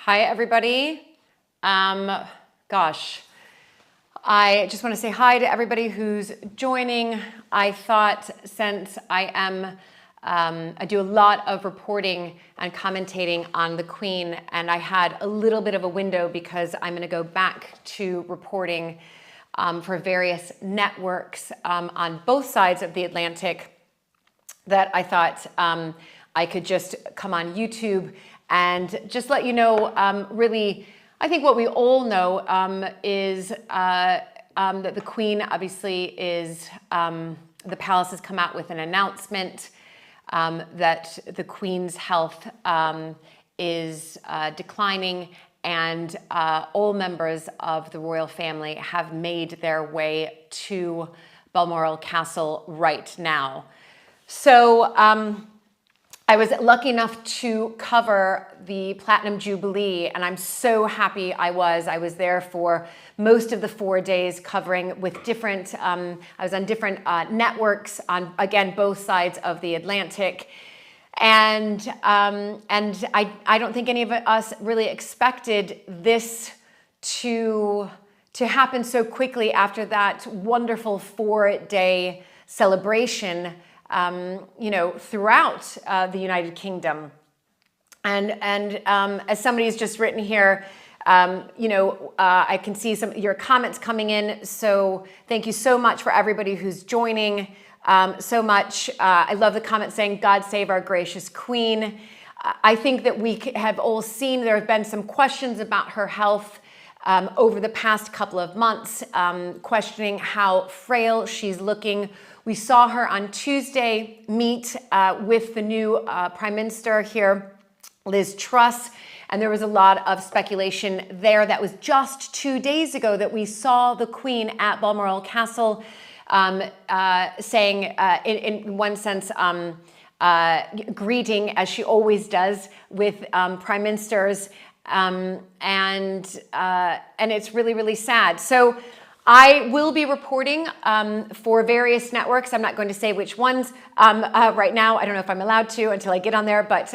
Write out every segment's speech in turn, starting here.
Hi, everybody. Gosh, I just want to say hi to everybody who's joining. I thought since I do a lot of reporting and commentating on the Queen, and I had a little bit of a window because I'm going to go back to reporting for various networks on both sides of the Atlantic, that I thought I could just come on YouTube and just let you know, really, I think what we all know is that the Queen obviously is, the palace has come out with an announcement that the Queen's health is declining, and all members of the royal family have made their way to Balmoral Castle right now. So I was lucky enough to cover the Platinum Jubilee, and I'm so happy I was. I was there for most of the 4 days, covering with different, I was on different networks on, again, both sides of the Atlantic. And I don't think any of us really expected this to happen so quickly after that wonderful 4-day celebration, throughout the United Kingdom. And as somebody's just written here, I can see some of your comments coming in. So thank you so much for everybody who's joining so much. I love the comment saying, God save our gracious Queen. I think that we have all seen there have been some questions about her health over the past couple of months, questioning how frail she's looking. We saw her on Tuesday meet with the new Prime Minister here, Liz Truss, and there was a lot of speculation there. That was just 2 days ago that we saw the Queen at Balmoral Castle saying, in one sense, greeting, as she always does, with Prime Ministers, and it's really, really sad. So I will be reporting for various networks. I'm not going to say which ones right now. I don't know if I'm allowed to until I get on there, but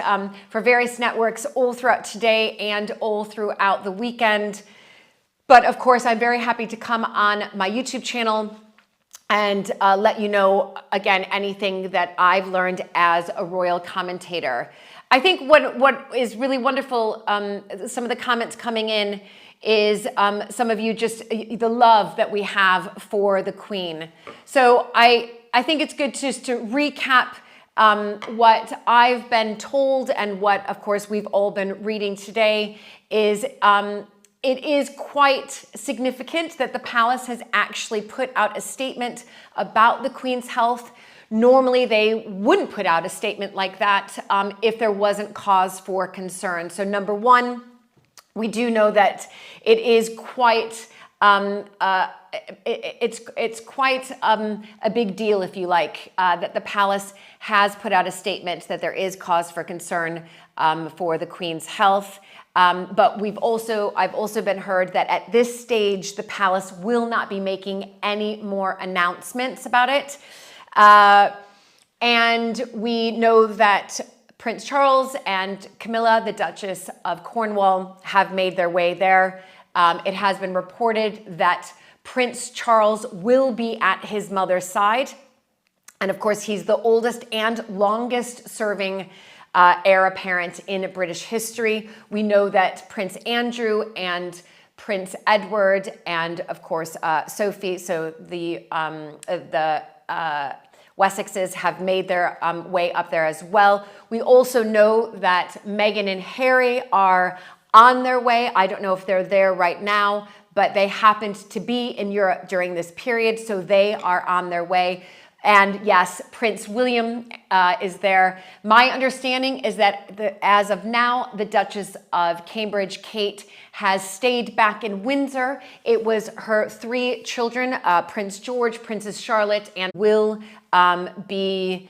for various networks all throughout today and all throughout the weekend. But of course, I'm very happy to come on my YouTube channel and let you know, again, anything that I've learned as a royal commentator. I think what is really wonderful, some of the comments coming in, is some of you just the love that we have for the Queen. So I think it's good just to recap what I've been told, and what, of course, we've all been reading today is it is quite significant that the palace has actually put out a statement about the Queen's health. Normally, they wouldn't put out a statement like that if there wasn't cause for concern. So number one, we do know that it is quite it's quite a big deal, if you like, that the palace has put out a statement that there is cause for concern for the Queen's health. But I've also been heard that at this stage, the palace will not be making any more announcements about it. And we know that Prince Charles and Camilla, the Duchess of Cornwall, have made their way there. It has been reported that Prince Charles will be at his mother's side. And of course, he's the oldest and longest serving heir apparent in British history. We know that Prince Andrew and Prince Edward and, of course, Sophie, so the Wessexes, have made their way up there as well. We also know that Meghan and Harry are on their way. I don't know if they're there right now, but they happened to be in Europe during this period, so they are on their way. And yes, Prince William is there. My understanding is that as of now, the Duchess of Cambridge, Kate, has stayed back in Windsor. It was her 3 children, Prince George, Princess Charlotte, and will be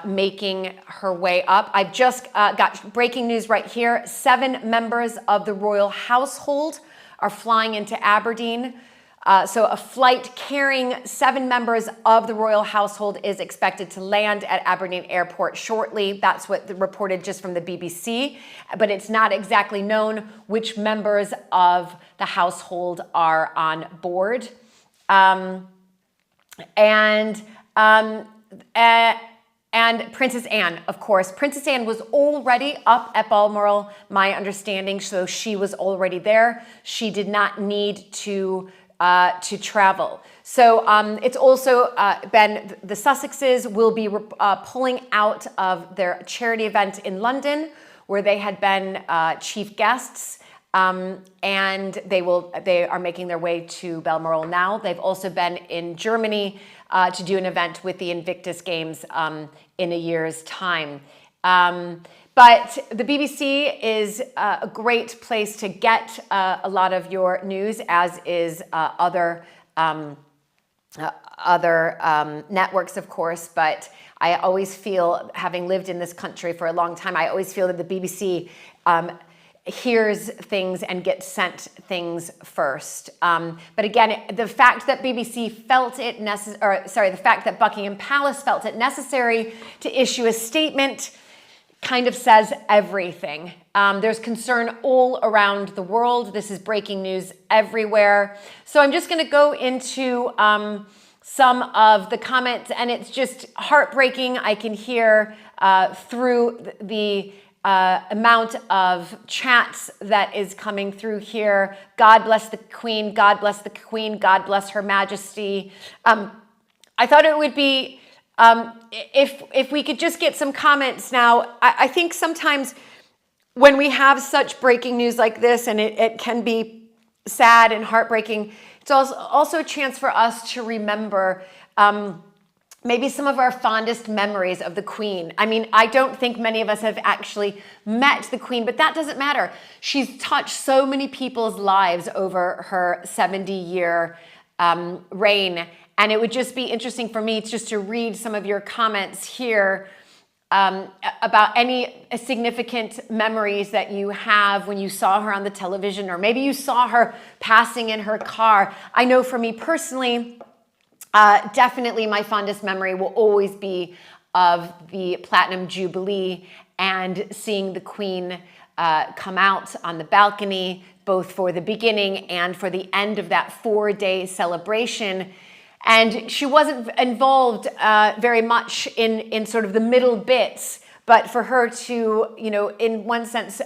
making her way up. I've just got breaking news right here. 7 members of the royal household are flying into Aberdeen So a flight carrying 7 members of the royal household is expected to land at Aberdeen Airport shortly. That's what reported just from the BBC, but it's not exactly known which members of the household are on board. And Princess Anne, of course. Princess Anne was already up at Balmoral, my understanding, so she was already there. She did not need to travel. So it's also been, the Sussexes will be pulling out of their charity event in London, where they had been chief guests, and they are making their way to Balmoral now. They've also been in Germany to do an event with the Invictus Games in a year's time. But the BBC is a great place to get a lot of your news, as is other networks, of course. But I always feel, having lived in this country for a long time, I always feel that the BBC hears things and gets sent things first. But again, the fact that BBC felt it the fact that Buckingham Palace felt it necessary to issue a statement kind of says everything. There's concern all around the world. This is breaking news everywhere. So I'm just going to go into some of the comments, and it's just heartbreaking. I can hear through the amount of chats that is coming through here. God bless the Queen. God bless the Queen. God bless Her Majesty. I thought it would be if we could just get some comments now. I think sometimes when we have such breaking news like this, and it can be sad and heartbreaking, it's also a chance for us to remember maybe some of our fondest memories of the Queen. I mean, I don't think many of us have actually met the Queen, but that doesn't matter. She's touched so many people's lives over her 70-year reign. And it would just be interesting for me just to read some of your comments here about any significant memories that you have when you saw her on the television, or maybe you saw her passing in her car. I know for me personally, definitely my fondest memory will always be of the Platinum Jubilee and seeing the Queen come out on the balcony, both for the beginning and for the end of that 4-day celebration. And she wasn't involved very much in sort of the middle bits, but for her to, you know, in one sense,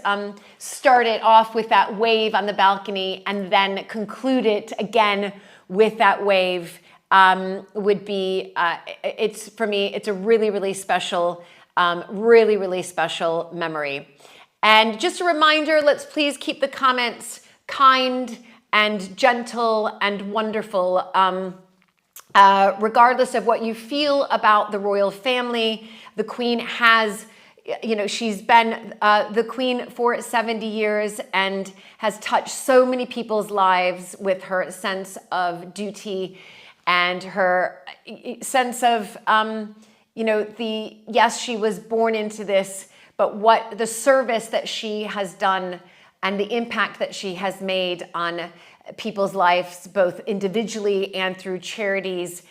start it off with that wave on the balcony and then conclude it again with that wave would be, it's, for me, it's a really, really special, really special memory. And just a reminder, let's please keep the comments kind and gentle and wonderful. Regardless of what you feel about the royal family, the Queen has, you know, she's been the Queen for 70 years and has touched so many people's lives with her sense of duty and her sense of, you know, yes, she was born into this, but what the service that she has done and the impact that she has made on people's lives, both individually and through charities,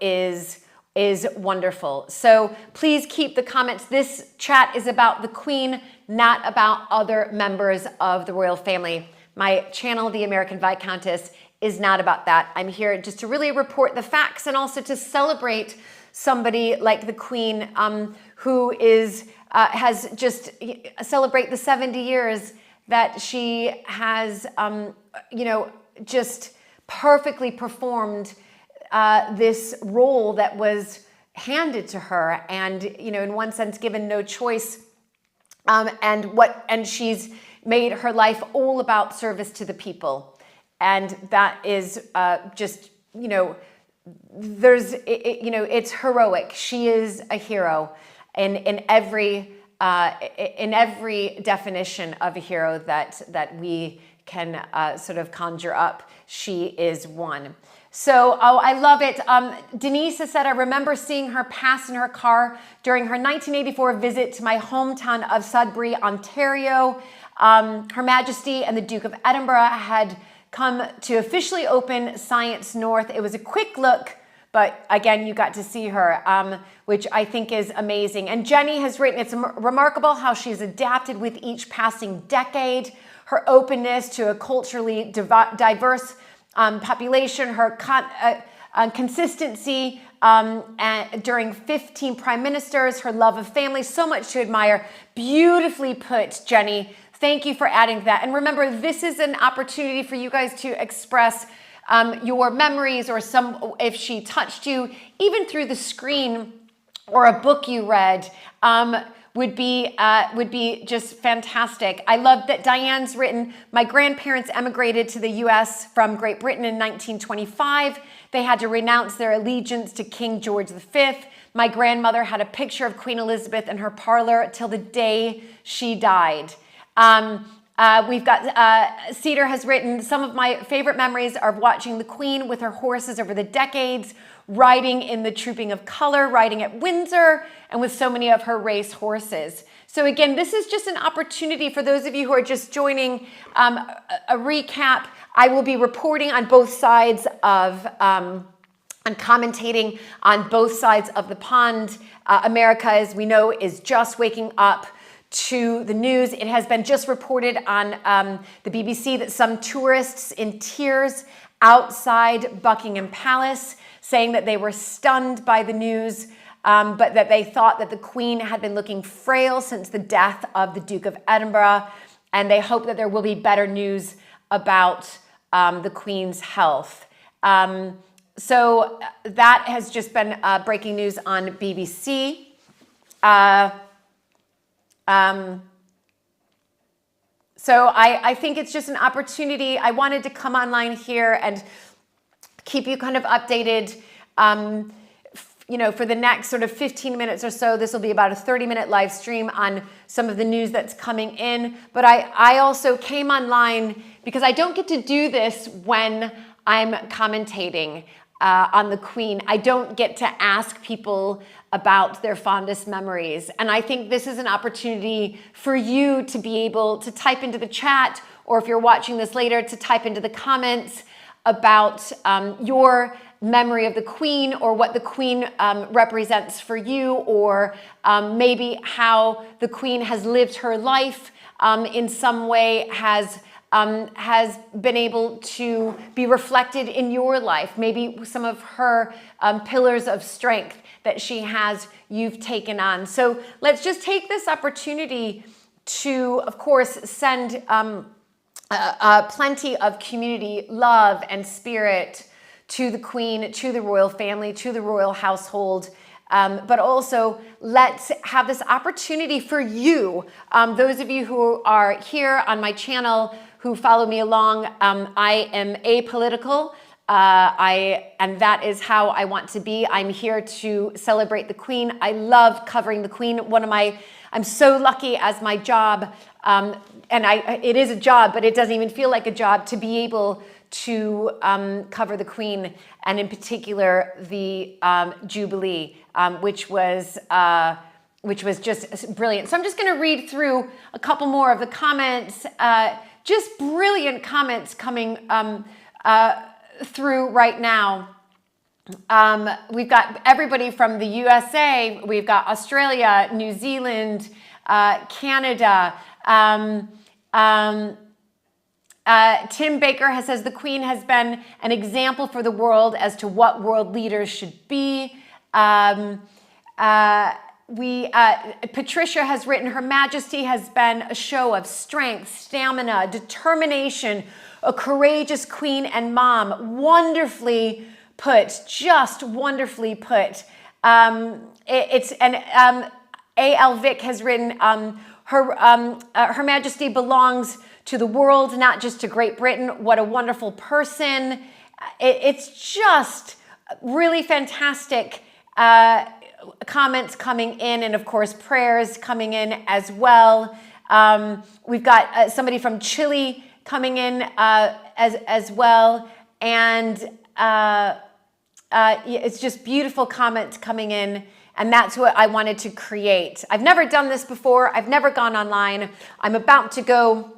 is wonderful. So please keep the comments. This chat is about the Queen, not about other members of the royal family. My channel, The American Viscountess, is not about that. I'm here just to really report the facts and also to celebrate somebody like the Queen, who has just celebrate the 70 years that she has, you know, just perfectly performed this role that was handed to her, and, you know, in one sense, given no choice. And she's made her life all about service to the people, and that is just, you know, you know, it's heroic. She is a hero in every definition of a hero that we can sort of conjure up. She is one. So, oh, I love it. Denise has said, I remember seeing her pass in her car during her 1984 visit to my hometown of Sudbury, Ontario. Her Majesty and the Duke of Edinburgh had come to officially open Science North. It was a quick look, but again, you got to see her, which I think is amazing. And Jenny has written, it's remarkable how she's adapted with each passing decade, her openness to a culturally diverse population, her consistency during 15 prime ministers, her love of family, so much to admire. Beautifully put, Jenny. Thank you for adding that. And remember, this is an opportunity for you guys to express your memories, or if she touched you, even through the screen, or a book you read, would be just fantastic. I love that Diane's written, my grandparents emigrated to the US from Great Britain in 1925. They had to renounce their allegiance to King George V. My grandmother had a picture of Queen Elizabeth in her parlor till the day she died. We've got, Cedar has written, some of my favorite memories are of watching the Queen with her horses over the decades, riding in the Trooping of Color, riding at Windsor, and with so many of her race horses. So again, this is just an opportunity for those of you who are just joining, a recap. I will be reporting on both sides of, and commentating on both sides of the pond. America, as we know, is just waking up to the news. It has been just reported on the BBC that some tourists in tears outside Buckingham Palace, saying that they were stunned by the news, but that they thought that the Queen had been looking frail since the death of the Duke of Edinburgh, and they hope that there will be better news about the Queen's health. So that has just been breaking news on BBC. So I think it's just an opportunity. I wanted to come online here and keep you kind of updated, for the next sort of 15 minutes or so. This will be about a 30-minute live stream on some of the news that's coming in. But I also came online because I don't get to do this when I'm commentating on the Queen. I don't get to ask people about their fondest memories. And I think this is an opportunity for you to be able to type into the chat, or if you're watching this later, to type into the comments about your memory of the Queen, or what the Queen represents for you, or maybe how the Queen has lived her life in some way, has been able to be reflected in your life. Maybe some of her pillars of strength that she has, you've taken on. So let's just take this opportunity to, of course, send plenty of community love and spirit to the Queen, to the royal family, to the royal household. But also, let's have this opportunity for you, those of you who are here on my channel, who follow me along. I am apolitical, and that is how I want to be. I'm here to celebrate the Queen. I love covering the Queen. I'm so lucky as my job, and it is a job, but it doesn't even feel like a job, to be able to cover the Queen, and in particular the Jubilee, which was just brilliant. So I'm just going to read through a couple more of the comments. Just brilliant comments coming through right now. We've got everybody from the USA, we've got Australia, New Zealand, Canada. Tim Baker says the Queen has been an example for the world as to what world leaders should be. Patricia has written, Her Majesty has been a show of strength, stamina, determination, a courageous queen and mom. Wonderfully put, just wonderfully put. A.L. Vick has written, Her Majesty belongs to the world, not just to Great Britain. What a wonderful person. It's just really fantastic comments coming in, and of course prayers coming in as well. We've got somebody from Chile coming in as well, and it's just beautiful comments coming in, and that's what I wanted to create. I've never done this before. I've never gone online. I'm about to go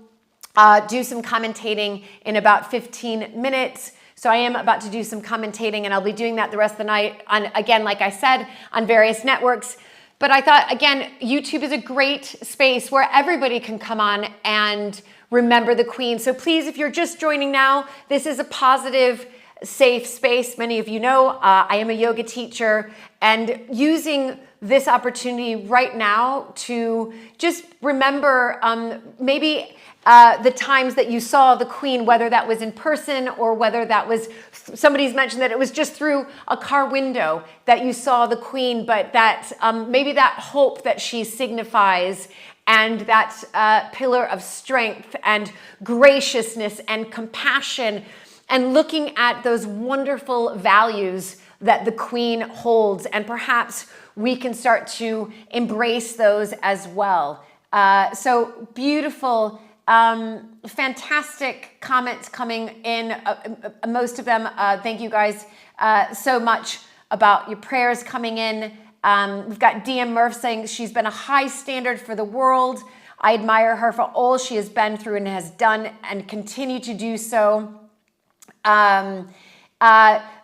do some commentating in about 15 minutes. So I am about to do some commentating, and I'll be doing that the rest of the night on, again, like I said, on various networks. But I thought, again, YouTube is a great space where everybody can come on and remember the Queen. So please, if you're just joining now, this is a positive, safe space. Many of you know I am a yoga teacher, and using this opportunity right now to just remember maybe the times that you saw the Queen, whether that was in person or whether that was, somebody's mentioned that it was just through a car window that you saw the Queen, but that maybe that hope that she signifies, and that pillar of strength and graciousness and compassion, and looking at those wonderful values that the Queen holds, and perhaps we can start to embrace those as well. So beautiful, fantastic comments coming in, most of them. Thank you guys so much about your prayers coming in. We've got DM Murph saying she's been a high standard for the world. I admire her for all she has been through and has done and continue to do so.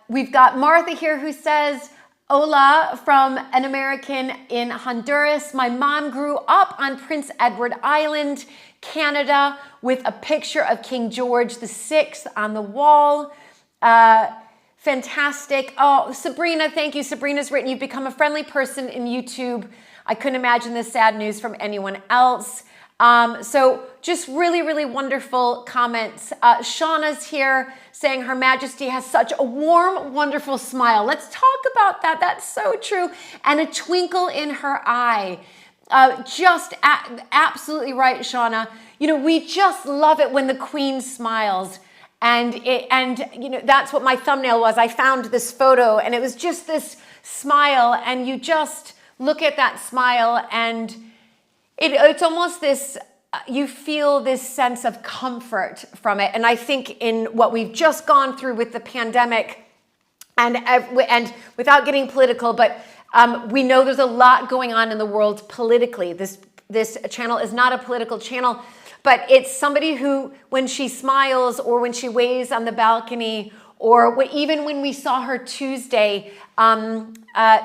We've got Martha here who says, hola from an American in Honduras. My mom grew up on Prince Edward Island, Canada, with a picture of King George VI on the wall. Fantastic. Oh, Sabrina, thank you. Sabrina's written, you've become a friendly person in YouTube. I couldn't imagine this sad news from anyone else. So just really, really wonderful comments. Shauna's here saying Her Majesty has such a warm, wonderful smile. Let's talk about that. That's so true. And a twinkle in her eye. Absolutely right, Shauna. You know, we just love it when the Queen smiles. And you know, that's what my thumbnail was. I found this photo and it was just this smile, and you just look at that smile and it's almost this, you feel this sense of comfort from it. And I think in what we've just gone through with the pandemic, and without getting political, but we know there's a lot going on in the world politically. This channel is not a political channel, but it's somebody who, when she smiles or when she waves on the balcony, or even when we saw her Tuesday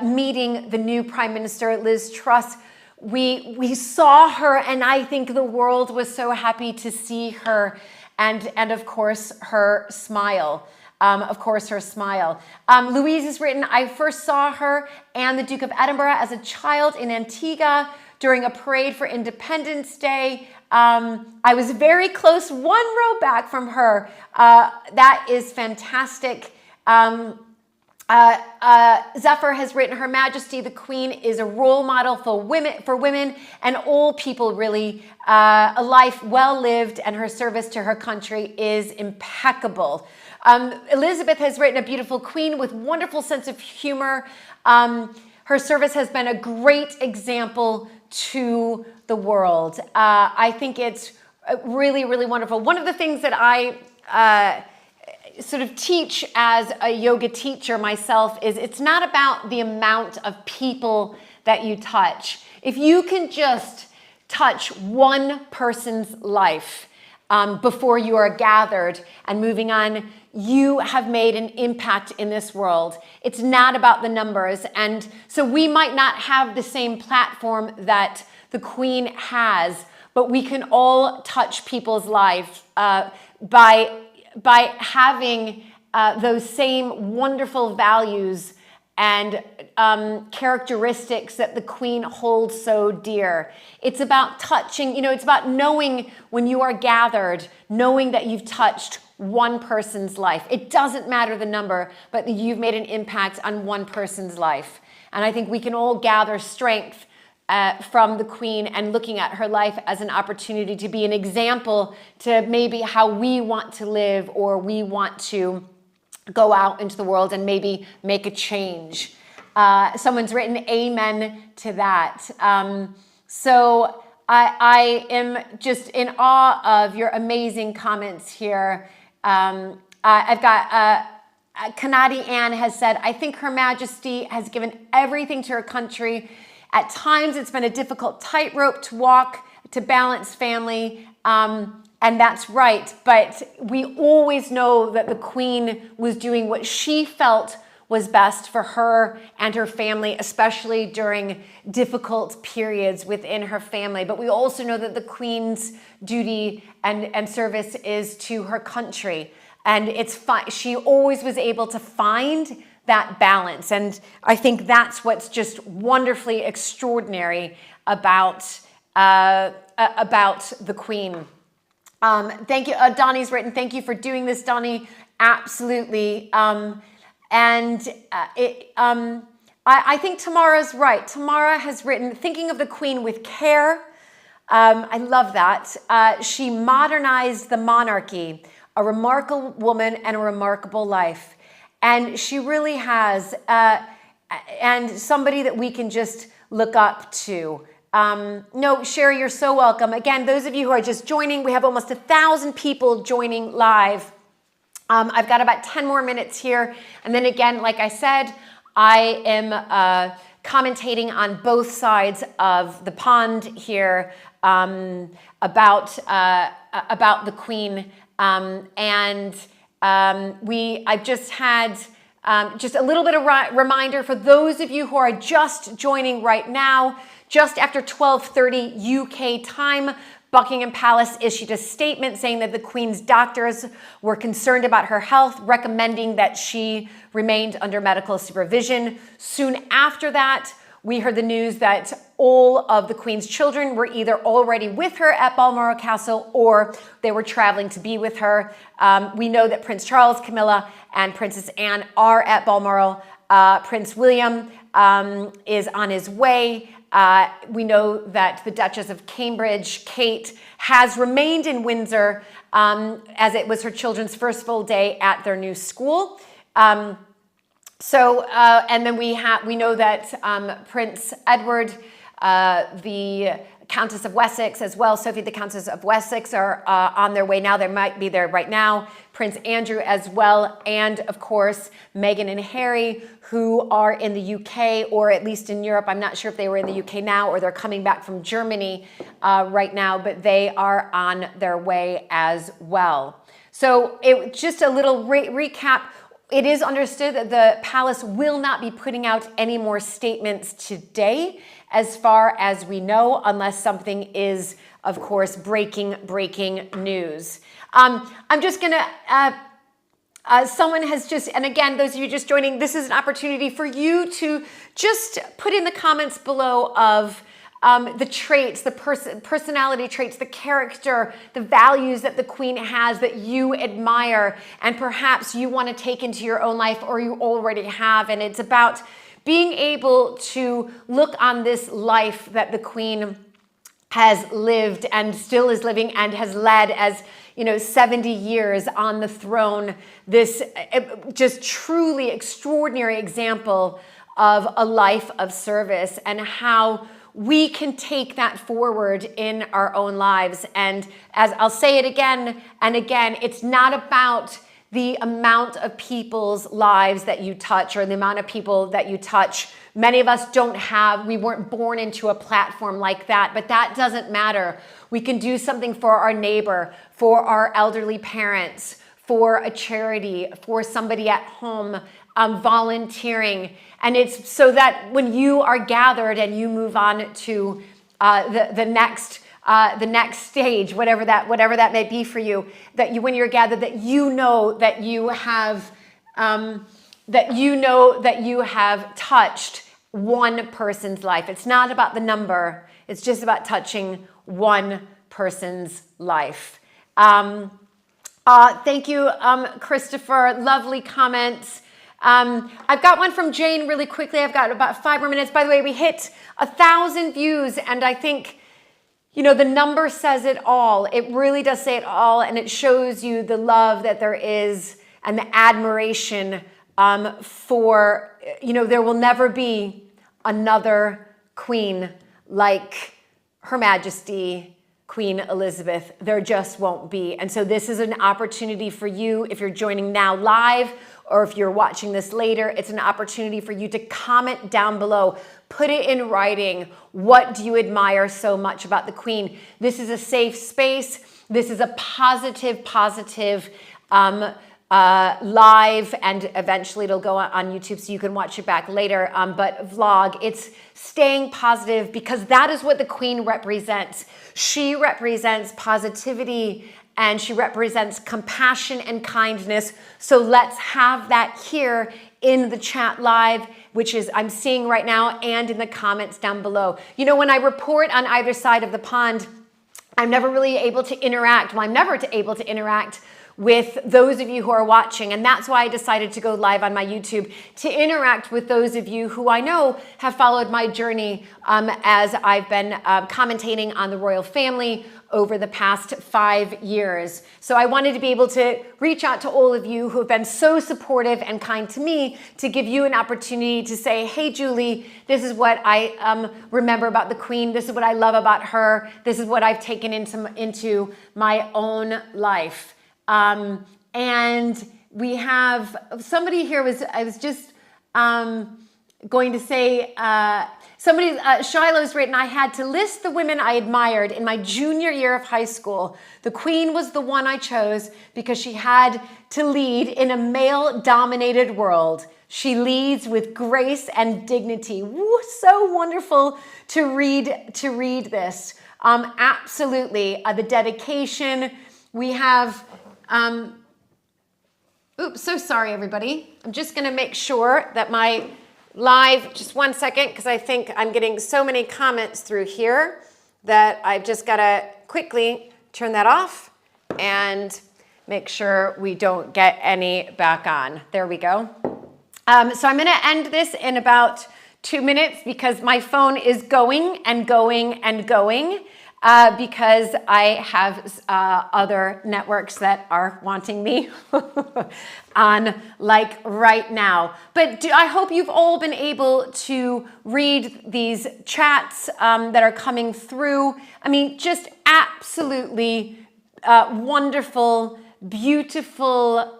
meeting the new Prime Minister, Liz Truss, we saw her, and I think the world was so happy to see her, and of course her smile. Louise has written, I first saw her and the Duke of Edinburgh as a child in Antigua during a parade for Independence Day. I was very close, one row back from her. That is fantastic. Zephyr has written, Her Majesty the Queen is a role model for women and all people, really. A life well lived, and her service to her country is impeccable. Elizabeth has written, a beautiful Queen with wonderful sense of humor. Her service has been a great example to the world. I think it's really, really wonderful. One of the things that I sort of teach as a yoga teacher myself is it's not about the amount of people that you touch. If you can just touch one person's life before you are gathered and moving on, you have made an impact in this world. It's not about the numbers. And so we might not have the same platform that the Queen has, but we can all touch people's lives by having those same wonderful values and characteristics that the Queen holds so dear. It's about touching, you know, it's about knowing when you are gathered, knowing that you've touched one person's life. It doesn't matter the number, but you've made an impact on one person's life. And I think we can all gather strength from the Queen and looking at her life as an opportunity to be an example to maybe how we want to live, or we want to go out into the world and maybe make a change. Someone's written amen to that. So I am just in awe of your amazing comments here. I've got Kanadi Ann has said, I think Her Majesty has given everything to her country. At times, it's been a difficult tightrope to walk, to balance family, And that's right. But we always know that the Queen was doing what she felt was best for her and her family, especially during difficult periods within her family. But we also know that the Queen's duty and service is to her country. And she always was able to find that balance. And I think that's what's just wonderfully extraordinary about the Queen. Thank you. Donnie's written, thank you for doing this, Donnie. Absolutely. I think Tamara's right. Tamara has written, thinking of the Queen with care. I love that. She modernized the monarchy, a remarkable woman and a remarkable life. And she really has, and somebody that we can just look up to. No, Sherry, you're so welcome. Again, those of you who are just joining, we have almost 1,000 people joining live. I've got about 10 more minutes here. And then again, like I said, I am commentating on both sides of the pond here about the Queen. I've just had just a little bit of reminder for those of you who are just joining right now. Just after 12:30 UK time, Buckingham Palace issued a statement saying that the Queen's doctors were concerned about her health, recommending that she remained under medical supervision. Soon after that, we heard the news that all of the Queen's children were either already with her at Balmoral Castle or they were traveling to be with her. We know that Prince Charles, Camilla, and Princess Anne are at Balmoral. Prince William is on his way. We know that the Duchess of Cambridge, Kate, has remained in Windsor as it was her children's first full day at their new school. And then we know that Prince Edward, the Countess of Wessex as well, Sophie the Countess of Wessex are on their way now. They might be there right now. Prince Andrew as well. And of course, Meghan and Harry, who are in the UK or at least in Europe. I'm not sure if they were in the UK now or they're coming back from Germany right now, but they are on their way as well. So just a little recap. It is understood that the palace will not be putting out any more statements today, as far as we know, unless something is, of course, breaking news. I'm just going to, someone has just, and again, those of you just joining, this is an opportunity for you to just put in the comments below of the traits, the personality traits, the character, the values that the Queen has that you admire and perhaps you want to take into your own life or you already have. And it's about being able to look on this life that the Queen has lived and still is living and has led as 70 years on the throne, this just truly extraordinary example of a life of service and how we can take that forward in our own lives. And as I'll say it again and again, it's not about the amount of people's lives that you touch or the amount of people that you touch. Many of us we weren't born into a platform like that, but that doesn't matter. We can do something for our neighbor, for our elderly parents, for a charity, for somebody at home, volunteering. And it's so that when you are gathered and you move on to the next stage, whatever that may be for you, when you're gathered, that you know that you have touched one person's life. It's not about the number. It's just about touching one person's life. Thank you, Christopher. Lovely comments. I've got one from Jane really quickly. I've got about 5 more minutes. By the way, we hit 1,000 views, and I think, the number says it all. It really does say it all, and it shows you the love that there is and the admiration for, there will never be another queen like Her Majesty Queen Elizabeth. There just won't be. And so this is an opportunity for you, if you're joining now live, or if you're watching this later, it's an opportunity for you to comment down below. Put it in writing. What do you admire so much about the Queen? This is a safe space. This is a positive live, and eventually it'll go on YouTube so you can watch it back later, but vlog. It's staying positive because that is what the Queen represents. She represents positivity and she represents compassion and kindness. So let's have that here in the chat live, which is I'm seeing right now, and in the comments down below. You know, when I report on either side of the pond, I'm never really able to interact. Well, I'm never able to interact with those of you who are watching. And that's why I decided to go live on my YouTube, to interact with those of you who I know have followed my journey as I've been commentating on the royal family over the past 5 years. So I wanted to be able to reach out to all of you who have been so supportive and kind to me, to give you an opportunity to say, hey, Julie, this is what I remember about the Queen. This is what I love about her. This is what I've taken into my own life. And we have somebody here I was just going to say, Shiloh's written, I had to list the women I admired in my junior year of high school. The Queen was the one I chose because she had to lead in a male-dominated world. She leads with grace and dignity. Woo, so wonderful to read this. Absolutely, the dedication. We have, oops, so sorry, everybody. I'm just going to make sure that my live, just 1 second, because I think I'm getting so many comments through here that I've just got to quickly turn that off and make sure we don't get any back on. There we go. So I'm going to end this in about 2 minutes because my phone is going and going and going. Because I have other networks that are wanting me on like right now. But I hope you've all been able to read these chats that are coming through. I mean, just absolutely wonderful, beautiful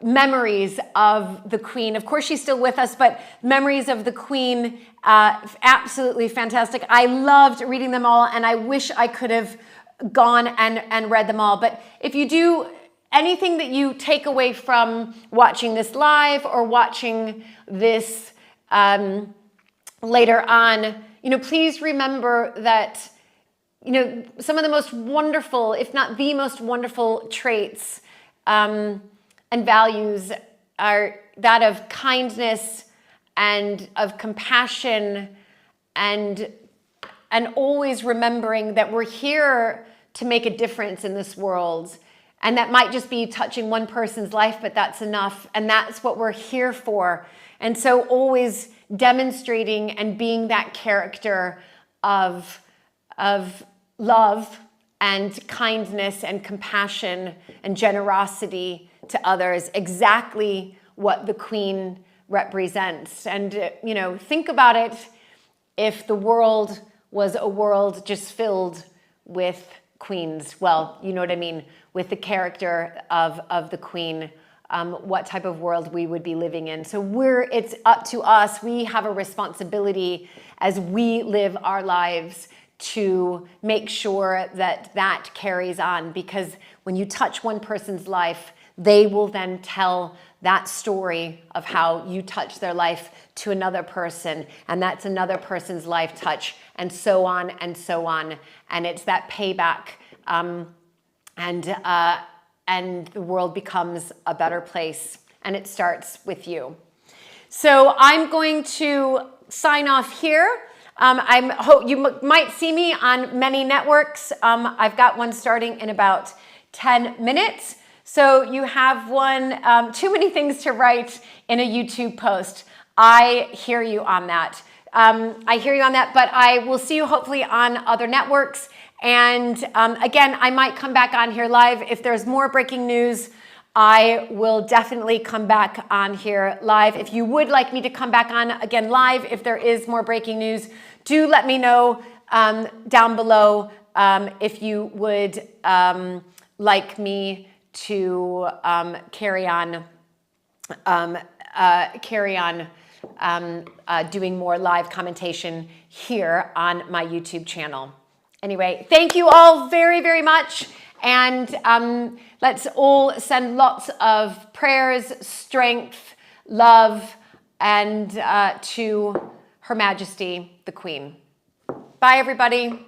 memories of the Queen. Of course, she's still with us, but memories of the Queen, absolutely fantastic. I loved reading them all, and I wish I could have gone and read them all. But if you do, anything that you take away from watching this live or watching this later on, you know, please remember that, you know, some of the most wonderful, if not the most wonderful traits and values are that of kindness and of compassion and always remembering that we're here to make a difference in this world. And that might just be touching one person's life, but that's enough. And that's what we're here for. And so always demonstrating and being that character of love and kindness and compassion and generosity to others, exactly what the Queen represents. And, you know, think about it, if the world was a world just filled with queens, well, you know what I mean, with the character of the Queen, what type of world we would be living in. So it's up to us. We have a responsibility as we live our lives to make sure that that carries on, because when you touch one person's life, they will then tell that story of how you touch their life to another person, and that's another person's life touch, and so on and so on. And it's that payback, and the world becomes a better place, and it starts with you. So I'm going to sign off here. I hope you might see me on many networks. I've got one starting in about 10 minutes. So you have one, too many things to write in a YouTube post. I hear you on that. But I will see you hopefully on other networks. And again, I might come back on here live. If there's more breaking news, I will definitely come back on here live. If you would like me to come back on again live, if there is more breaking news, do let me know down below if you would like me to carry on doing more live commentation here on my YouTube channel. Anyway, thank you all very, very much. And let's all send lots of prayers, strength, love, and to Her Majesty, the Queen. Bye, everybody.